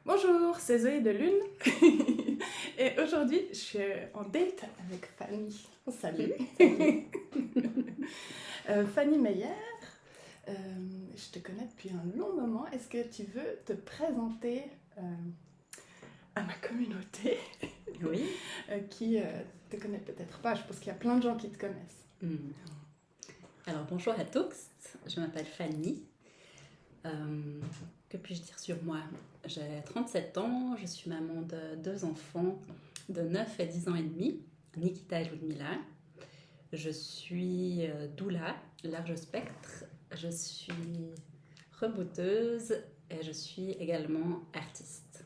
Bonjour, c'est Zoé de Lune. Et aujourd'hui, je suis en date avec Fanny. Salut. Salut. Fanny Meyer, je te connais depuis un long moment. Est-ce que tu veux te présenter à ma communauté Oui. qui te connaît peut-être pas? Je pense qu'il y a plein de gens qui te connaissent. Hmm. Alors bonjour à tous, je m'appelle Fanny. Que puis-je dire sur moi? J'ai 37 ans, je suis maman de 2 enfants de 9 et 10 ans et demi, Nikita et Ludmila. Je suis doula, large spectre, je suis rebouteuse et je suis également artiste.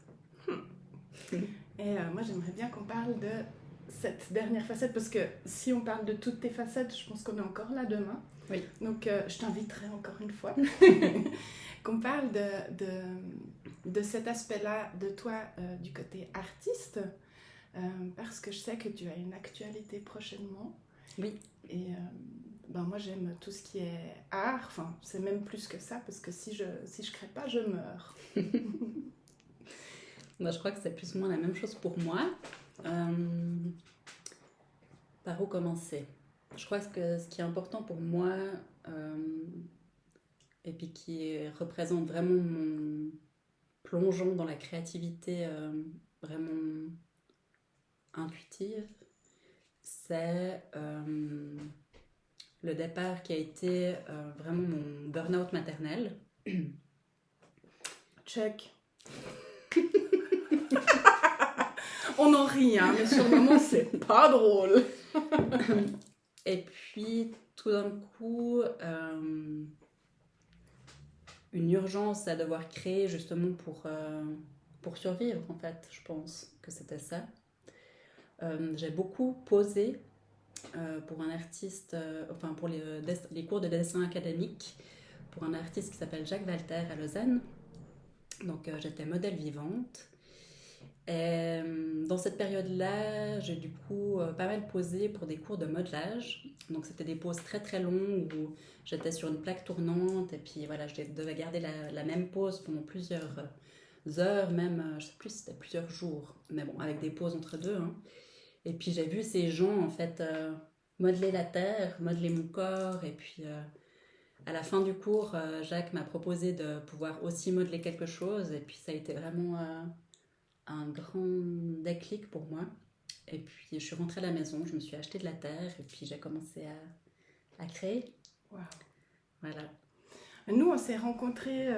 Et moi, j'aimerais bien qu'on parle de cette dernière facette, parce que si on parle de toutes tes facettes, je pense qu'on est encore là demain. Oui. Donc, je t'inviterai encore une fois qu'on parle de cet aspect-là de toi du côté artiste, parce que je sais que tu as une actualité prochainement. Oui. Et moi, j'aime tout ce qui est art. Enfin, c'est même plus que ça, parce que si je crée pas, je meurs. Moi, je crois que c'est plus ou moins la même chose pour moi. Par où commencer? Je crois que ce qui est important pour moi, et puis qui représente vraiment mon plongeon dans la créativité vraiment intuitive, c'est le départ qui a été vraiment mon burn-out maternel. Check. On en rit, hein, mais sur le moment, c'est pas drôle. Et puis, tout d'un coup, une urgence à devoir créer justement pour survivre, en fait, je pense que c'était ça. J'ai beaucoup posé pour un artiste, pour les cours de dessin académique, pour un artiste qui s'appelle Jacques Walter à Lausanne. Donc j'étais modèle vivante. Et dans cette période-là, j'ai du coup pas mal posé pour des cours de modelage. Donc c'était des poses très très longues où j'étais sur une plaque tournante et puis voilà, je devais garder la même pose pendant plusieurs heures, même, je sais plus si c'était plusieurs jours, mais bon, avec des pauses entre deux. Hein. Et puis j'ai vu ces gens en fait modeler la terre, modeler mon corps et puis à la fin du cours, Jacques m'a proposé de pouvoir aussi modeler quelque chose et puis ça a été vraiment un grand déclic pour moi. Et puis je suis rentrée à la maison, je me suis acheté de la terre et puis j'ai commencé à créer. Wow. Voilà. Nous, on s'est rencontrés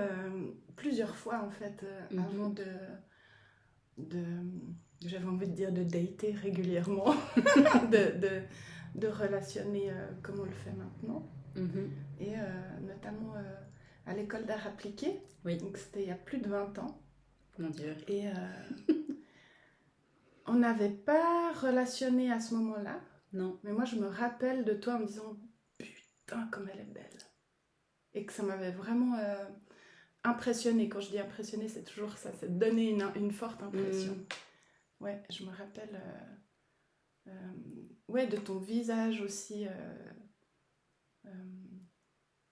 plusieurs fois en fait avant de j'avais envie de dire de dater régulièrement, de relationner comme on le fait maintenant. Et notamment à l'école d'art appliqué. Oui. Donc c'était il y a plus de 20 ans. Mon Dieu. Et on n'avait pas relationné à ce moment-là. Non. Mais moi, je me rappelle de toi en me disant putain, comme elle est belle. Et que ça m'avait vraiment impressionnée. Quand je dis impressionnée, c'est toujours ça, c'est donner une forte impression. Ouais, je me rappelle de ton visage aussi.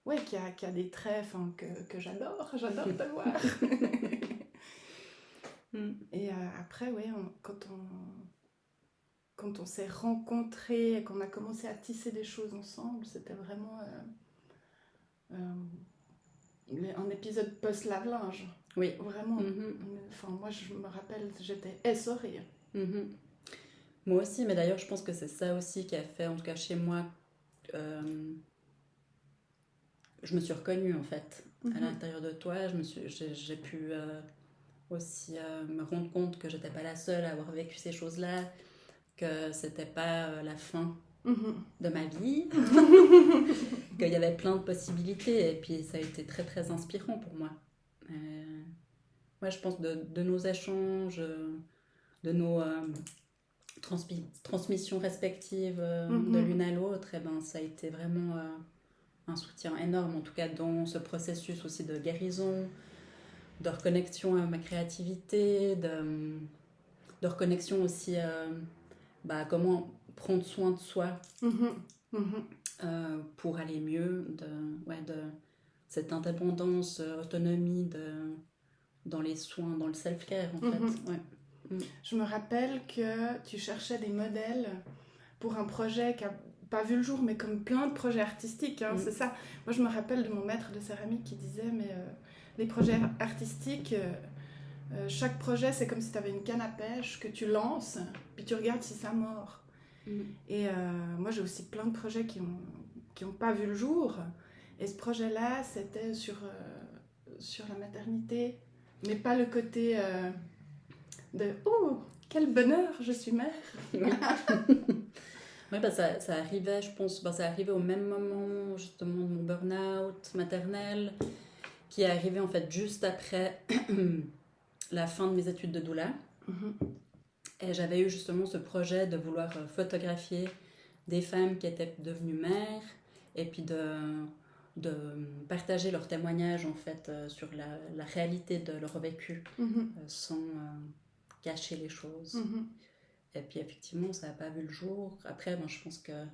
Ouais, qui a des traits que j'adore te voir. Et après, ouais, quand on s'est rencontrés et qu'on a commencé à tisser des choses ensemble, c'était vraiment un épisode post-lave-linge. Oui. Vraiment. Enfin, moi, je me rappelle, j'étais essorée. Moi aussi, mais d'ailleurs, je pense que c'est ça aussi qui a fait, en tout cas chez moi, je me suis reconnue en fait. À l'intérieur de toi, j'ai pu aussi me rendre compte que j'étais pas la seule à avoir vécu ces choses-là, que c'était pas la fin de ma vie, qu'il y avait plein de possibilités et puis ça a été très très inspirant pour moi. Moi, je pense de nos échanges, de nos transmissions respectives de l'une à l'autre, et ben, ça a été vraiment un soutien énorme, en tout cas dans ce processus aussi de guérison, de reconnexion à ma créativité, de reconnexion aussi à comment prendre soin de soi pour aller mieux, de cette indépendance, autonomie dans les soins, dans le self-care en Mhm. fait. Ouais. Je me rappelle que tu cherchais des modèles pour un projet qui a pas vu le jour, mais comme plein de projets artistiques, hein, c'est ça. Moi, je me rappelle de mon maître de céramique qui disait, mais les projets artistiques, chaque projet, c'est comme si tu avais une canne à pêche que tu lances, puis tu regardes si ça mord. Et moi, j'ai aussi plein de projets qui ont pas vu le jour. Et ce projet-là, c'était sur la maternité, mais pas le côté de « Oh, quel bonheur, je suis mère !» Oui, bah ça arrivait, je pense, ça arrivait au même moment justement de mon burn-out maternel, qui est arrivé en fait juste après la fin de mes études de doula. Et j'avais eu justement ce projet de vouloir photographier des femmes qui étaient devenues mères et puis de partager leurs témoignages en fait sur la réalité de leur vécu sans cacher les choses. Et puis effectivement, ça n'a pas vu le jour. Après, moi, je pense que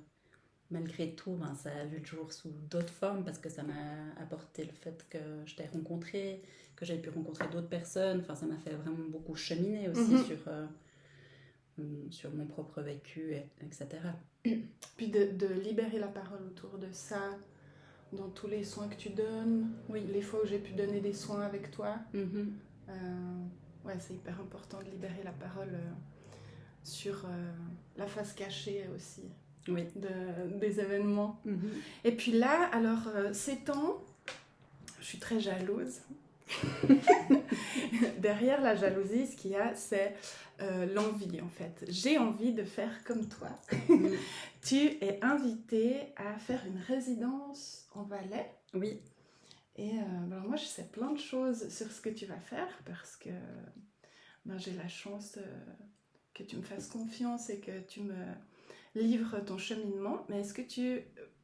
malgré tout, ça a vu le jour sous d'autres formes parce que ça m'a apporté le fait que je t'ai rencontré, que j'ai pu rencontrer d'autres personnes. Enfin, ça m'a fait vraiment beaucoup cheminer aussi sur mon propre vécu, etc. Puis de libérer la parole autour de ça, dans tous les soins que tu donnes, les fois où j'ai pu donner des soins avec toi. Ouais, c'est hyper important de libérer la parole sur la face cachée aussi des événements. Et puis là, alors, ces temps, je suis très jalouse. Derrière la jalousie, ce qu'il y a, c'est l'envie en fait. J'ai envie de faire comme toi. Tu es invitée à faire une résidence en Valais. Oui. Et alors moi, je sais plein de choses sur ce que tu vas faire parce que j'ai la chance que tu me fasses confiance et que tu me livres ton cheminement. Mais est-ce que tu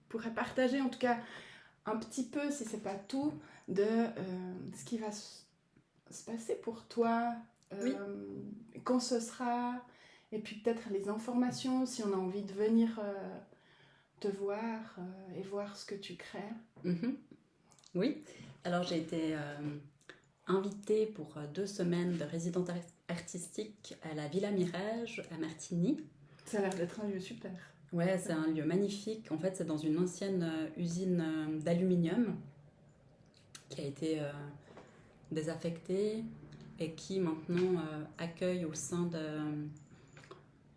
pourrais partager en tout cas un petit peu, si c'est pas tout, de ce qui va se passer pour toi, quand ce sera, et puis peut-être les informations si on a envie de venir te voir et voir ce que tu crées. Oui, alors j'ai été invitée pour 2 semaines de résidence artistique à la Villa Mirage à Martigny. Ça a l'air d'être un lieu super. Ouais, c'est un lieu magnifique. En fait, c'est dans une ancienne usine d'aluminium qui a été désaffectée et qui maintenant accueille au sein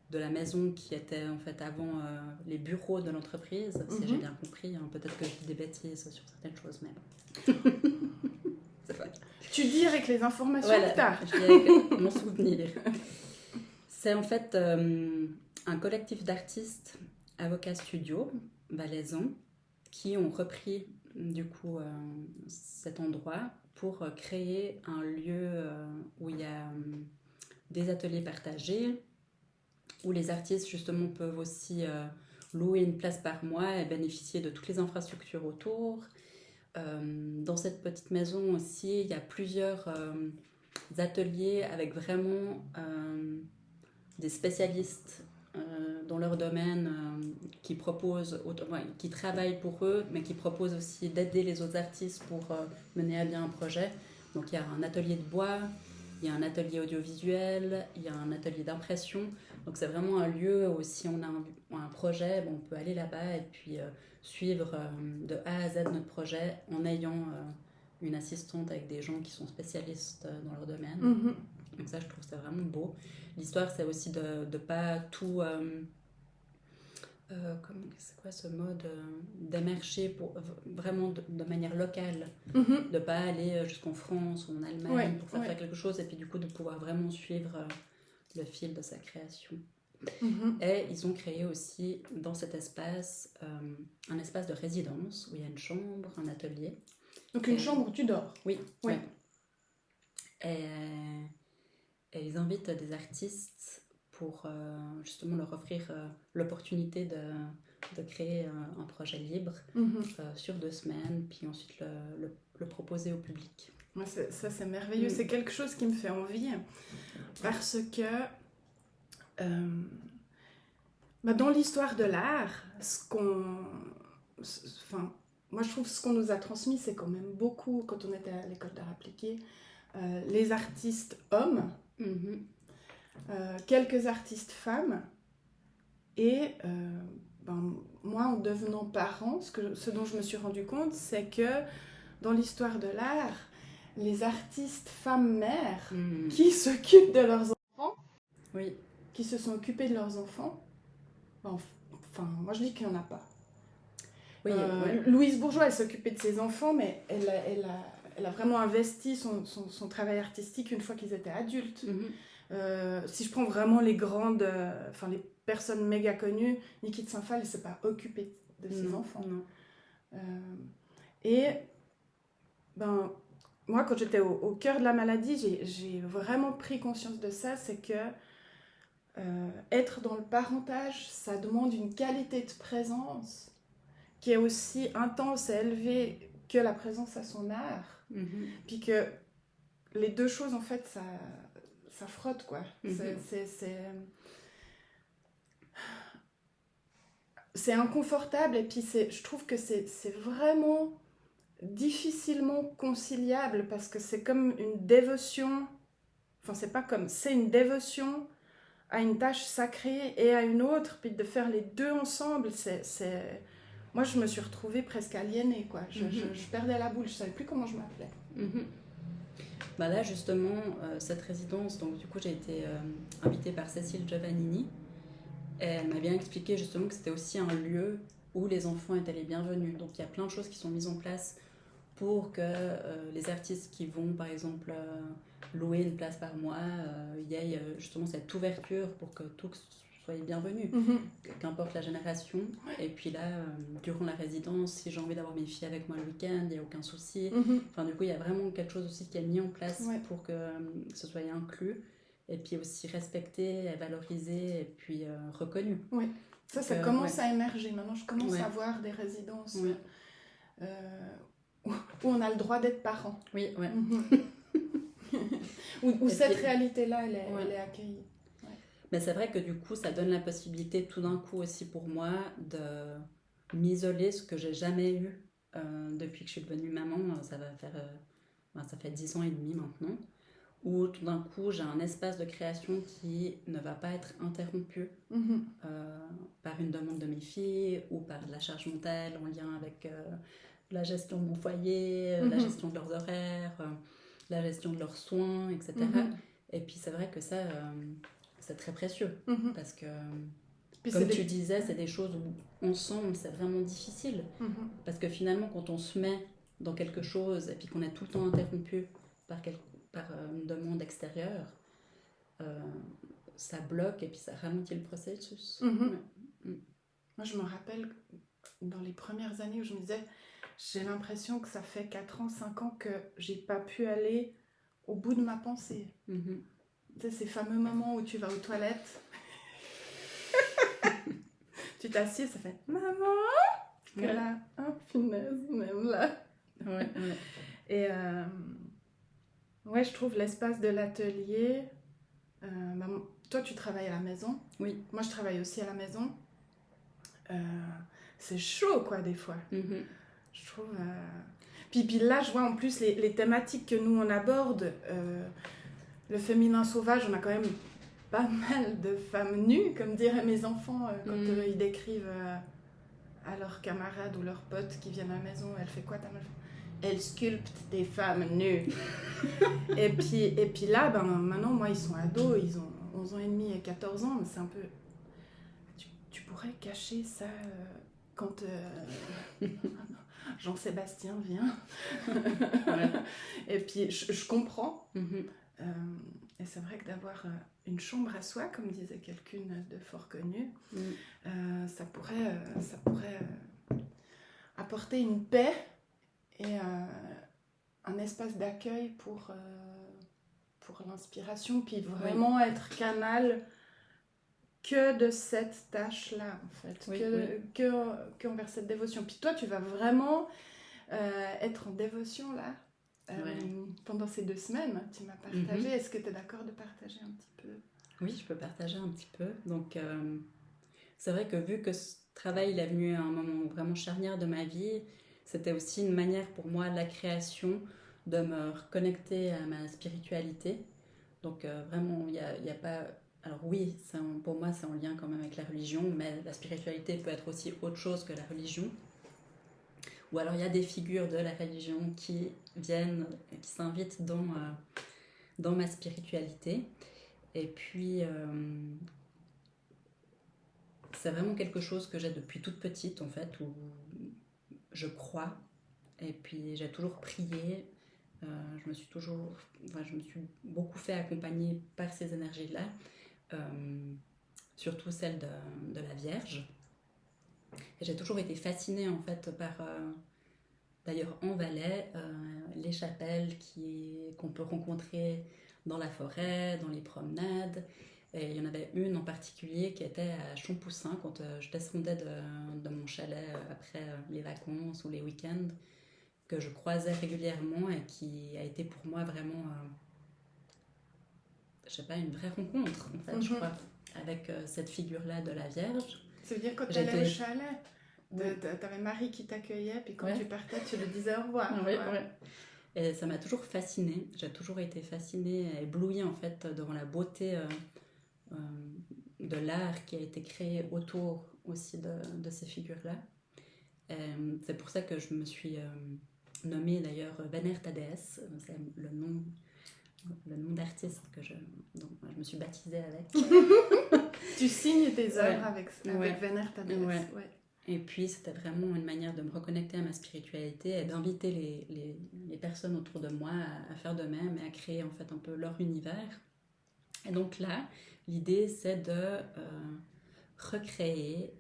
de la maison qui était en fait avant les bureaux de l'entreprise, si j'ai bien compris. Hein. Peut-être que je dis des bêtises sur certaines choses, mais c'est pas. Tu dis avec les informations que t'as. Je dis avec mon souvenir. C'est en fait un collectif d'artistes, avocats studio, valaisans, qui ont repris du coup cet endroit pour créer un lieu où il y a des ateliers partagés, où les artistes justement peuvent aussi louer une place par mois et bénéficier de toutes les infrastructures autour. Dans cette petite maison aussi, il y a plusieurs ateliers avec vraiment des spécialistes dans leur domaine qui proposent, qui travaillent pour eux, mais qui proposent aussi d'aider les autres artistes pour mener à bien un projet. Donc il y a un atelier de bois, il y a un atelier audiovisuel, il y a un atelier d'impression. Donc c'est vraiment un lieu où si on a un projet, on peut aller là-bas et puis suivre de A à Z notre projet en ayant une assistante avec des gens qui sont spécialistes dans leur domaine. Donc ça, je trouve ça vraiment beau. L'histoire, c'est aussi de ne pas tout... c'est quoi ce mode d'émerger pour vraiment de manière locale, de ne pas aller jusqu'en France ou en Allemagne pour faire quelque chose et puis du coup de pouvoir vraiment suivre le fil de sa création. Et ils ont créé aussi dans cet espace un espace de résidence où il y a une chambre, un atelier. Donc une chambre où tu dors. Oui. Et ils invitent des artistes pour justement leur offrir l'opportunité de créer un projet libre sur 2 semaines, puis ensuite le proposer au public. Ouais, ça, c'est merveilleux. C'est quelque chose qui me fait envie parce que dans l'histoire de l'art, moi je trouve que ce qu'on nous a transmis, c'est quand même beaucoup, quand on était à l'école d'art appliqué, les artistes hommes, quelques artistes femmes, et moi, en devenant parent, ce dont je me suis rendu compte, c'est que dans l'histoire de l'art, les artistes femmes-mères qui s'occupent de leurs enfants, qui se sont occupés de leurs enfants, enfin, moi je dis qu'il n'y en a pas. Louise Bourgeois, elle s'occupait de ses enfants, mais elle a vraiment investi son travail artistique une fois qu'ils étaient adultes. Si je prends vraiment les grandes, les personnes méga connues, Niki de Saint-Phal, elle ne s'est pas occupée de ses enfants. Et moi, quand j'étais au cœur de la maladie, j'ai vraiment pris conscience de ça, c'est que être dans le parentage, ça demande une qualité de présence qui est aussi intense et élevée que la présence à son art. Puis que les deux choses, en fait, ça frotte, quoi. C'est inconfortable, et puis je trouve que c'est vraiment difficilement conciliable, parce que c'est comme une dévotion, c'est une dévotion à une tâche sacrée et à une autre, puis de faire les deux ensemble, moi je me suis retrouvée presque aliénée, quoi. Je perdais la boule, je savais plus comment je m'appelais. Là justement, cette résidence, donc du coup j'ai été invitée par Cécile Giovannini, et elle m'a bien expliqué justement que c'était aussi un lieu où les enfants étaient les bienvenus. Donc il y a plein de choses qui sont mises en place pour que les artistes qui vont par exemple louer une place par mois, il y ait justement cette ouverture pour que tous soient bienvenus, qu'importe la génération. Et puis là, durant la résidence, si j'ai envie d'avoir mes filles avec moi le week-end, il n'y a aucun souci. Enfin, du coup, il y a vraiment quelque chose aussi qui est mis en place pour que ce soit inclus, et puis aussi respecté, valorisé, et puis reconnu. Oui, ça commence à émerger. Maintenant, je commence à voir des résidences où on a le droit d'être parent. Oui, ouais. où cette réalité-là, elle est accueillie. Mais c'est vrai que du coup, ça donne la possibilité tout d'un coup aussi pour moi de m'isoler, ce que j'ai jamais eu depuis que je suis devenue maman. Ça fait 10 ans et demi maintenant, où tout d'un coup, j'ai un espace de création qui ne va pas être interrompu par une demande de mes filles ou par de la charge mentale en lien avec la gestion de mon foyer, la gestion de leurs horaires, la gestion de leurs soins, etc. Et puis c'est vrai que ça... c'est très précieux, parce que, comme tu disais, c'est des choses où ensemble, c'est vraiment difficile. Parce que finalement, quand on se met dans quelque chose et puis qu'on est tout le temps interrompu par une demande extérieure, ça bloque et puis ça ralentit le processus. Moi, je me rappelle, dans les premières années où je me disais, j'ai l'impression que ça fait 4 ans, 5 ans que j'ai pas pu aller au bout de ma pensée. Tu sais, ces fameux moments où tu vas aux toilettes, tu t'assieds, ça fait « Maman !» Et là, oh punaise, même là. Et je trouve l'espace de l'atelier... toi, tu travailles à la maison. Oui. Moi, je travaille aussi à la maison. C'est chaud, quoi, des fois. Je trouve... Puis là, je vois en plus les thématiques que nous, on aborde... le féminin sauvage, on a quand même pas mal de femmes nues, comme diraient mes enfants quand ils décrivent à leurs camarades ou leurs potes qui viennent à la maison. Elle fait quoi ta meuf ? Elle sculpte des femmes nues. et puis là, maintenant, moi, ils sont ados, ils ont 11 ans et demi et 14 ans, mais c'est un peu... Tu pourrais cacher ça quand Jean-Sébastien vient. Et puis, je comprends. Et c'est vrai que d'avoir une chambre à soi, comme disait quelqu'une de fort connue, ça pourrait apporter une paix et un espace d'accueil pour l'inspiration, puis vraiment être canal que de cette tâche-là, en fait, que envers cette dévotion. Puis toi, tu vas vraiment être en dévotion, là. Pendant ces 2 semaines, tu m'as partagé. Est-ce que tu es d'accord de partager un petit peu ? Oui, je peux partager un petit peu. Donc, c'est vrai que vu que ce travail il est venu à un moment vraiment charnière de ma vie, c'était aussi une manière pour moi, la création, de me reconnecter à ma spiritualité. Donc vraiment, il y a pas... Alors oui, pour moi, c'est en lien quand même avec la religion, mais la spiritualité peut être aussi autre chose que la religion. Ou alors il y a des figures de la religion qui viennent, qui s'invitent dans ma spiritualité. Et puis, c'est vraiment quelque chose que j'ai depuis toute petite, en fait, où je crois. Et puis, j'ai toujours prié. Je me suis beaucoup fait accompagner par ces énergies-là, surtout celle de la Vierge. Et j'ai toujours été fascinée, en fait, par... D'ailleurs, en Valais, les chapelles qu'on peut rencontrer dans la forêt, dans les promenades. Et il y en avait une en particulier qui était à Champoussin, quand je descendais de mon chalet après les vacances ou les week-ends, que je croisais régulièrement et qui a été pour moi vraiment, je sais pas, une vraie rencontre, en fait, je crois, avec cette figure-là de la Vierge. Ça veut dire quand tu allais au chalet, t'avais Marie qui t'accueillait, puis quand tu partais, tu lui disais au revoir. Oui. Et ça m'a toujours fascinée. J'ai toujours été fascinée, éblouie en fait devant la beauté de l'art qui a été créé autour aussi de ces figures-là. C'est pour ça que je me suis nommée d'ailleurs Vénère ta déesse. C'est le nom d'artiste dont je me suis baptisée avec. Tu signes tes œuvres avec Vénère ta déesse. Ouais. Et puis, c'était vraiment une manière de me reconnecter à ma spiritualité et d'inviter les personnes autour de moi à faire de même et à créer en fait un peu leur univers. Et donc là, l'idée, c'est de recréer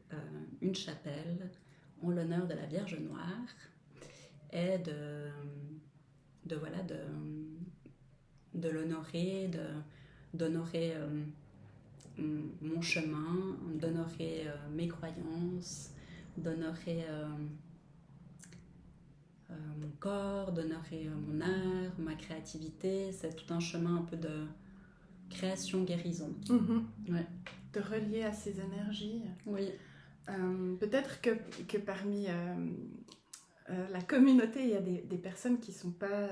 une chapelle en l'honneur de la Vierge Noire et de l'honorer, d'honorer mon chemin, d'honorer mes croyances, d'honorer mon corps, d'honorer mon art, ma créativité. C'est tout un chemin un peu de création-guérison. Ouais. De relier à ces énergies. Oui. Peut-être que parmi la communauté, il y a des personnes qui ne sont pas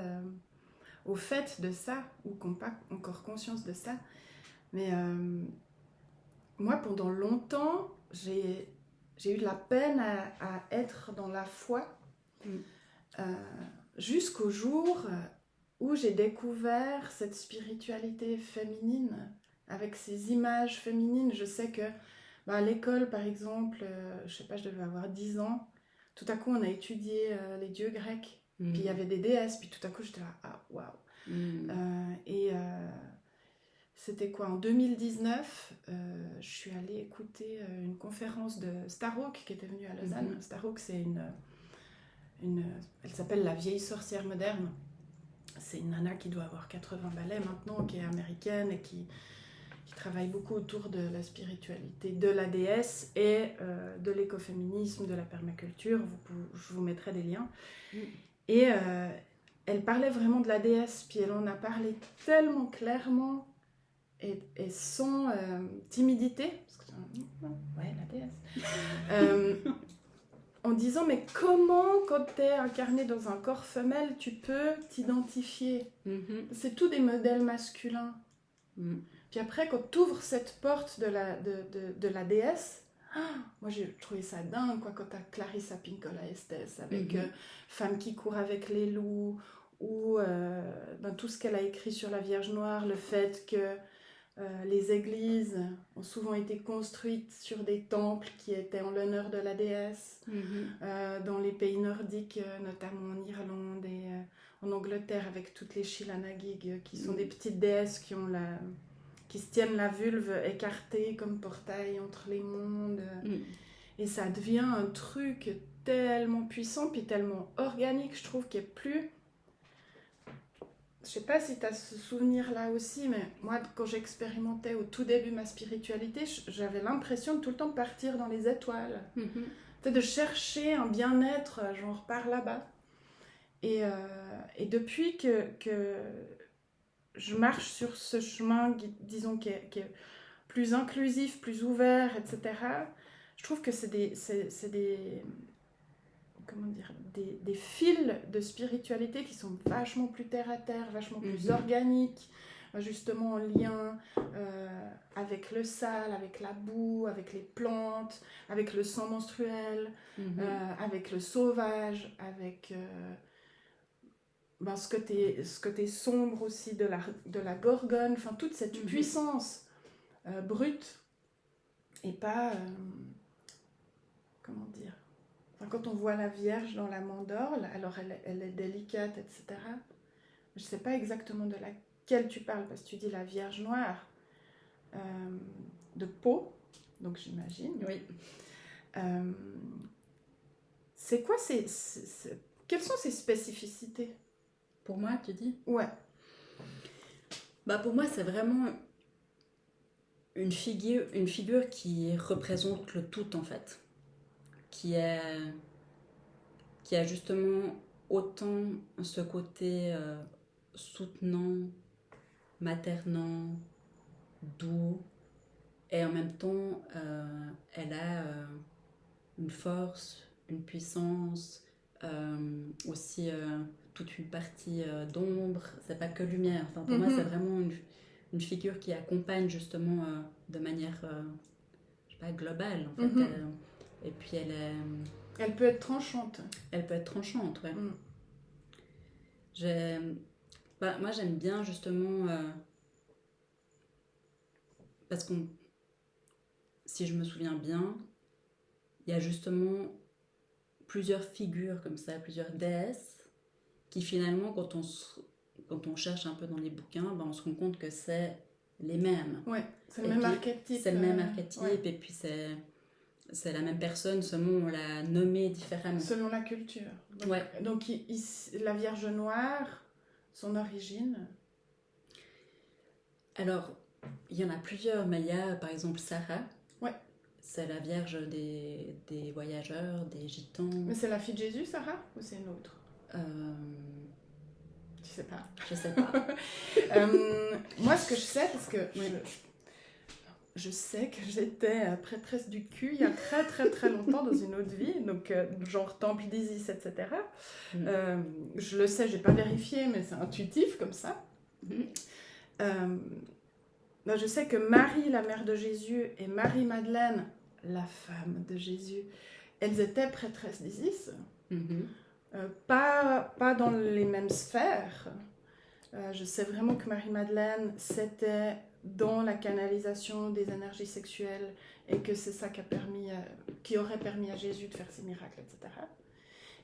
au fait de ça ou qui n'ont pas encore conscience de ça. Mais moi, pendant longtemps, j'ai eu de la peine à être dans la foi jusqu'au jour où j'ai découvert cette spiritualité féminine avec ces images féminines. Je sais que à l'école, par exemple, je sais pas, je devais avoir 10 ans, tout à coup on a étudié les dieux grecs, puis il y avait des déesses, puis tout à coup j'étais là, ah waouh. C'était quoi, en 2019, je suis allée écouter une conférence de Starhawk qui était venue à Lausanne. Starhawk, c'est elle s'appelle la vieille sorcière moderne. C'est une nana qui doit avoir 80 balais maintenant, qui est américaine et qui travaille beaucoup autour de la spiritualité de la déesse et de l'écoféminisme, de la permaculture. Je vous mettrai des liens. Et elle parlait vraiment de la déesse, puis elle en a parlé tellement clairement et sans timidité, parce que, ouais, la déesse, en disant, mais comment, quand tu es incarné dans un corps femelle, tu peux t'identifier? C'est tout des modèles masculins. Puis après, quand tu ouvres cette porte de la déesse, moi j'ai trouvé ça dingue, quoi, quand tu as Clarissa Pinkola Estés avec Femme qui court avec les loups, ou tout ce qu'elle a écrit sur la Vierge Noire, le fait que les églises ont souvent été construites sur des temples qui étaient en l'honneur de la déesse, dans les pays nordiques, notamment en Irlande et en Angleterre, avec toutes les Shilanagig, qui sont des petites déesses qui se tiennent la vulve écartée comme portail entre les mondes. Et ça devient un truc tellement puissant, puis tellement organique, je trouve, qu'il n'y a plus... Je sais pas si tu as ce souvenir-là aussi, mais moi, quand j'expérimentais au tout début ma spiritualité, j'avais l'impression de tout le temps partir dans les étoiles. De chercher un bien-être, genre par là-bas. Et depuis que je marche sur ce chemin, disons, qui est plus inclusif, plus ouvert, etc., je trouve que c'est des comment dire, des fils de spiritualité qui sont vachement plus terre à terre, vachement plus organiques, justement en lien avec le sale, avec la boue, avec les plantes, avec le sang menstruel, avec le sauvage, avec ce côté sombre aussi de la gorgone, enfin toute cette puissance brute et pas, comment dire, enfin, quand on voit la Vierge dans la mandorle, alors elle est délicate, etc. Je ne sais pas exactement de laquelle tu parles, parce que tu dis la Vierge noire de peau, donc j'imagine. Oui. C'est quoi quelles sont ses spécificités? Pour moi, tu dis? Ouais. Bah pour moi, c'est vraiment une figure qui représente le tout, en fait. Qui a justement autant ce côté soutenant, maternant, doux, et en même temps, elle a une force, une puissance, aussi toute une partie d'ombre. C'est pas que lumière. Enfin, pour moi, c'est vraiment une figure qui accompagne justement de manière, je sais pas, globale, en fait. Et puis elle peut être tranchante. Elle peut être tranchante, ouais. Moi, j'aime bien justement parce que si je me souviens bien, il y a justement plusieurs figures comme ça, plusieurs déesses qui finalement, quand on cherche un peu dans les bouquins, ben, on se rend compte que c'est les mêmes. Ouais, c'est le même archétype. C'est le même archétype, et puis c'est la même personne, seulement on l'a nommée différemment. Selon la culture. Donc la Vierge noire, son origine? Alors, il y en a plusieurs, mais il y a par exemple Sarah. Ouais. C'est la Vierge des voyageurs, des gitans. Mais c'est la fille de Jésus, Sarah? Ou c'est une autre? Je sais pas. Je sais pas. Moi, ce que je sais, parce que je sais que j'étais prêtresse du cul il y a très très très longtemps dans une autre vie, donc genre temple d'Isis, etc. Je le sais, j'ai pas vérifié, mais c'est intuitif comme ça. Je sais que Marie, la mère de Jésus, et Marie-Madeleine, la femme de Jésus, elles étaient prêtresses d'Isis. Pas dans les mêmes sphères. Je sais vraiment que Marie-Madeleine, c'était dans la canalisation des énergies sexuelles et que c'est ça qui aurait permis à Jésus de faire ses miracles, etc.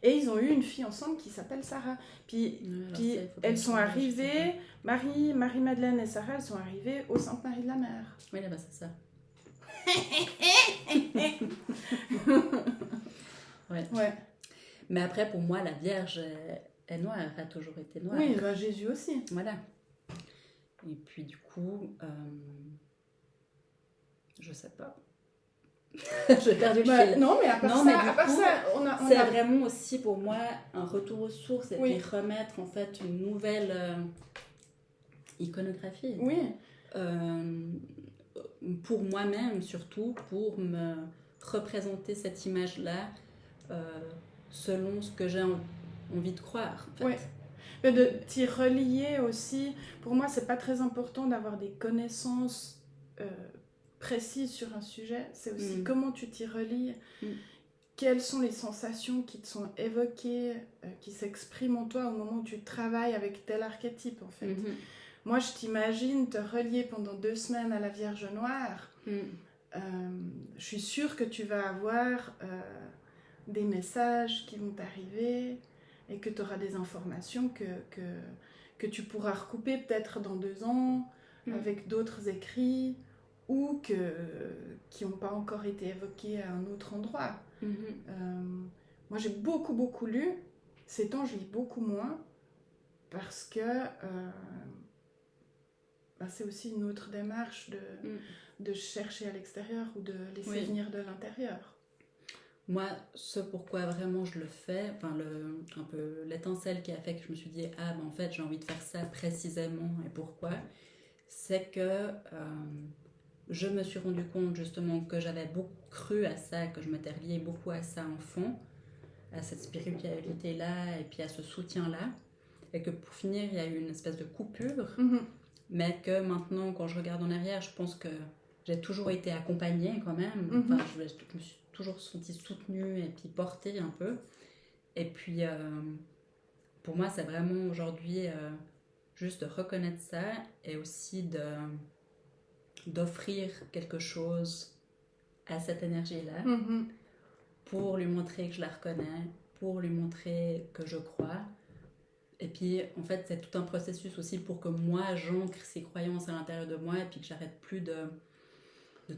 Et ils ont eu une fille ensemble qui s'appelle Sarah. Puis elles sont arrivées, Marie-Madeleine et Sarah, elles sont arrivées au Sainte-Marie de la Mer. Oui, là-bas, c'est ça. Ouais. Mais après, pour moi, la Vierge est noire, a toujours été noire. Oui, Jésus aussi. Voilà. Et puis du coup, je sais pas. J'ai perdu le fil. Non, mais à part ça, c'est vraiment aussi pour moi un retour aux sources et puis remettre en fait une nouvelle iconographie. Oui. Pour moi-même, surtout, pour me représenter cette image-là selon ce que j'ai envie de croire. En fait. Oui. Mais de t'y relier aussi, pour moi, c'est pas très important d'avoir des connaissances précises sur un sujet, c'est aussi comment tu t'y relies, quelles sont les sensations qui te sont évoquées, qui s'expriment en toi au moment où tu travailles avec tel archétype, en fait. Moi, je t'imagine te relier pendant 2 semaines à la Vierge Noire. Je suis sûre que tu vas avoir des messages qui vont t'arriver et que tu auras des informations que tu pourras recouper peut-être dans 2 ans avec d'autres écrits ou qui n'ont pas encore été évoqués à un autre endroit. Moi, j'ai beaucoup lu. Ces temps, je lis beaucoup moins parce que c'est aussi une autre démarche de chercher à l'extérieur ou de laisser venir de l'intérieur. Moi, ce pourquoi vraiment je le fais, enfin un peu l'étincelle qui a fait que je me suis dit en fait j'ai envie de faire ça précisément et pourquoi, c'est que je me suis rendu compte justement que j'avais beaucoup cru à ça, que je m'étais reliée beaucoup à ça enfant, à cette spiritualité-là et puis à ce soutien-là. Et que pour finir, il y a eu une espèce de coupure. Mais que maintenant, quand je regarde en arrière, je pense que j'ai toujours été accompagnée quand même. Enfin, je me suis toujours sentie soutenue et puis portée un peu. Et puis, pour moi, c'est vraiment aujourd'hui juste de reconnaître ça et aussi d'offrir quelque chose à cette énergie-là pour lui montrer que je la reconnais, pour lui montrer que je crois. Et puis, en fait, c'est tout un processus aussi pour que moi, j'ancre ces croyances à l'intérieur de moi et puis que j'arrête plus de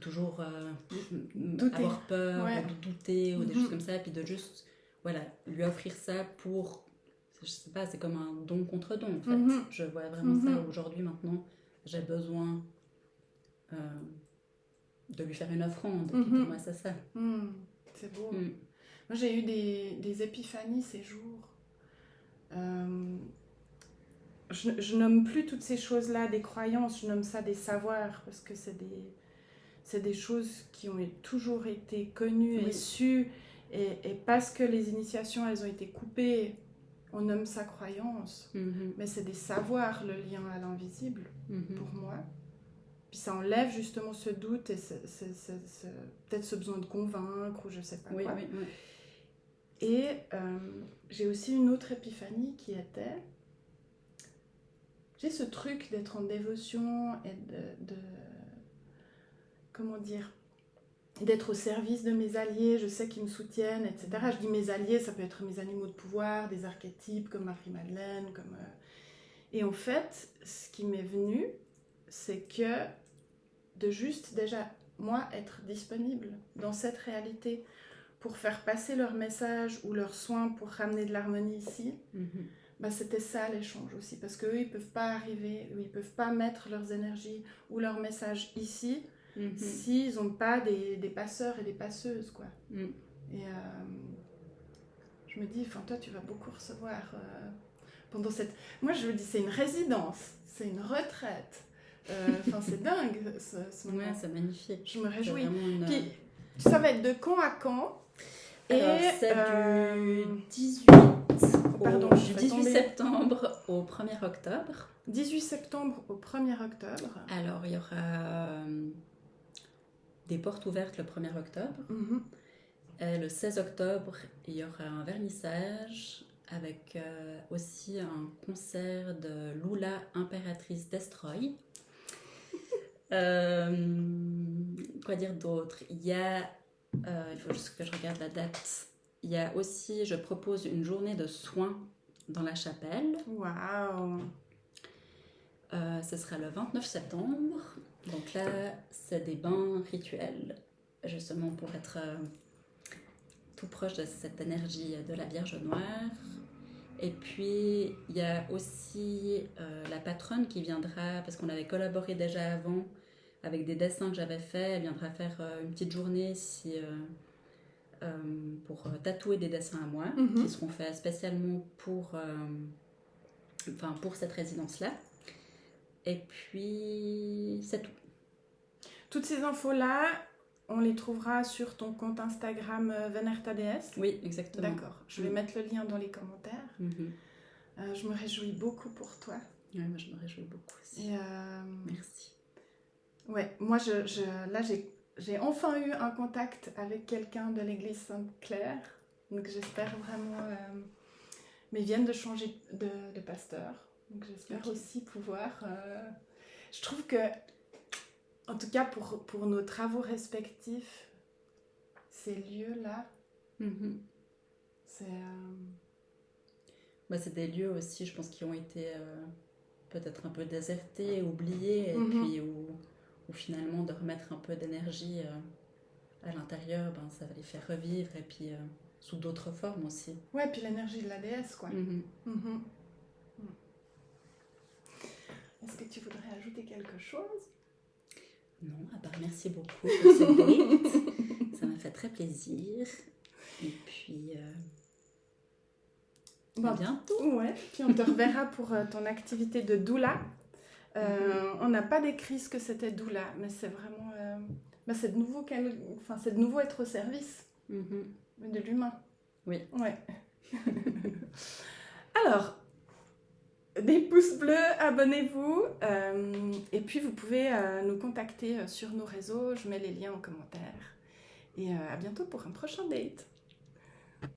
toujours avoir peur ou de douter ou des choses comme ça. Et puis de juste, voilà, lui offrir ça pour, je sais pas, c'est comme un don contre don, en fait. Je vois vraiment ça aujourd'hui, maintenant. J'ai besoin de lui faire une offrande. Et puis pour moi, c'est ça. C'est beau. Moi, j'ai eu des épiphanies ces jours. Je nomme plus toutes ces choses-là des croyances, je nomme ça des savoirs, parce que c'est des choses qui ont toujours été connues et sues, et parce que les initiations, elles ont été coupées, on nomme ça croyance, mais c'est des savoirs, le lien à l'invisible, pour moi. Puis ça enlève justement ce doute et peut-être ce besoin de convaincre, ou je sais pas quoi. Et j'ai aussi une autre épiphanie qui était... J'ai ce truc d'être en dévotion et comment dire, d'être au service de mes alliés, je sais qu'ils me soutiennent, etc. Je dis mes alliés, ça peut être mes animaux de pouvoir, des archétypes comme Marie-Madeleine, Et en fait, ce qui m'est venu, c'est que de juste déjà, moi, être disponible dans cette réalité pour faire passer leur message ou leurs soins pour ramener de l'harmonie ici, bah, c'était ça l'échange aussi, parce qu'eux, ils ne peuvent pas arriver, ils ne peuvent pas mettre leurs énergies ou leurs messages ici s'ils n'ont pas des passeurs et des passeuses, quoi. Et je me dis, toi, tu vas beaucoup recevoir pendant cette... Moi, je me dis, c'est une résidence, c'est une retraite. C'est dingue, ce moment. Ouais, c'est magnifique. Je me réjouis. Puis, ça va être de quand à quand? Alors, c'est du 18 septembre au 1er octobre. 18 septembre au 1er octobre. Alors, il y aura des portes ouvertes le 1er octobre. Et le 16 octobre, il y aura un vernissage avec aussi un concert de Lula, impératrice Destroy. Quoi dire d'autre? Il y a... il faut juste que je regarde la date. Il y a aussi, je propose une journée de soins dans la chapelle. Waouh! Ce sera le 29 septembre. Donc là, c'est des bains rituels, justement pour être tout proche de cette énergie de la Vierge Noire. Et puis, il y a aussi la patronne qui viendra, parce qu'on avait collaboré déjà avant avec des dessins que j'avais faits. Elle viendra faire une petite journée pour tatouer des dessins à moi, qui seront faits spécialement pour cette résidence-là. Et puis, c'est tout. Toutes ces infos-là, on les trouvera sur ton compte Instagram VenertaDS. Oui, exactement. D'accord. Je vais mettre le lien dans les commentaires. Je me réjouis beaucoup pour toi. Oui, moi je me réjouis beaucoup aussi. Merci. Ouais, moi là j'ai enfin eu un contact avec quelqu'un de l'église Sainte-Claire. Donc j'espère vraiment... mais ils viennent de changer de pasteur. Donc j'espère aussi pouvoir... Je trouve que, en tout cas pour nos travaux respectifs, ces lieux-là, c'est des lieux aussi, je pense, qui ont été peut-être un peu désertés, oubliés, et puis où finalement de remettre un peu d'énergie à l'intérieur, ça va les faire revivre, et puis sous d'autres formes aussi. Ouais, puis l'énergie de la déesse, quoi. Est-ce que tu voudrais ajouter quelque chose? Non, à part merci beaucoup pour ce date. Ça m'a fait très plaisir. Et puis, à bientôt. Ouais, puis on te reverra pour ton activité de doula. On n'a pas décrit ce que c'était doula, mais c'est vraiment... c'est de nouveau être au service de l'humain. Oui. Ouais. Alors, des pouces bleus, abonnez-vous. Et puis, vous pouvez nous contacter sur nos réseaux. Je mets les liens en commentaire. Et à bientôt pour un prochain date.